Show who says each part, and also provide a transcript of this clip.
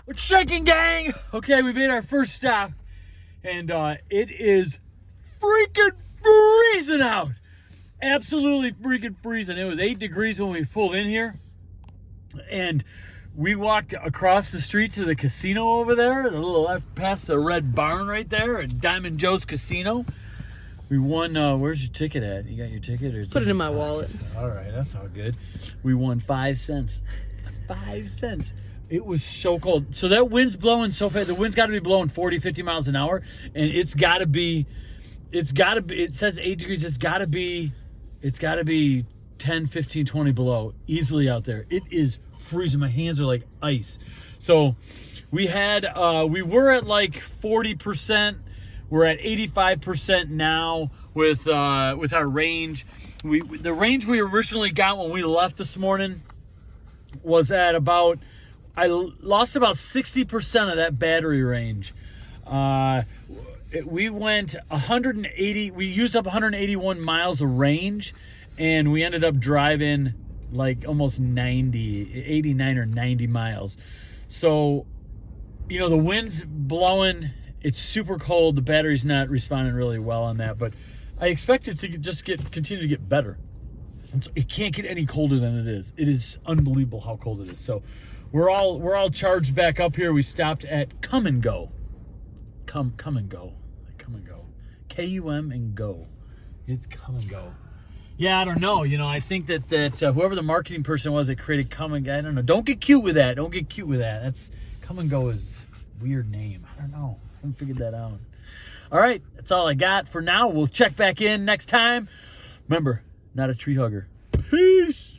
Speaker 1: What's shaking, gang? Okay, we made our first stop, and it is freaking freezing out. Absolutely freaking freezing. It was 8 degrees when we pulled in here, and we walked across the street to the casino over there, the little left past the red barn right there at Diamond Joe's Casino. We won, where's your ticket at? You got your ticket? Or
Speaker 2: put it in my wallet.
Speaker 1: All right, that's all good. We won 5 cents. 5 cents. It was so cold. So that wind's blowing so fast. The wind's got to be blowing 40, 50 miles an hour. And it says 8 degrees. It's got to be 10, 15, 20 below. Easily out there. It is freezing. My hands are like ice. So we were at like 40%. We're at 85% now with our range. The range we originally got when we left this morning was at about, I lost about 60% of that battery range. We went 180, we used up 181 miles of range, and we ended up driving like almost 89 or 90 miles. So, you know, the wind's blowing, it's super cold, the battery's not responding really well on that, but I expect it to just continue to get better. It can't get any colder than it is. It is unbelievable how cold it is. So we're all charged back up here. We stopped at Come and Go. Come and Go. Come and Go. K-U-M and Go. It's Come and Go. Yeah, I don't know. You know, I think that whoever the marketing person was that created Come and Go, I don't know. Don't get cute with that. Don't get cute with that. That's Come and Go is a weird name. I don't know. I haven't figured that out. All right, that's all I got for now. We'll check back in next time. Remember, not a tree hugger. Peace.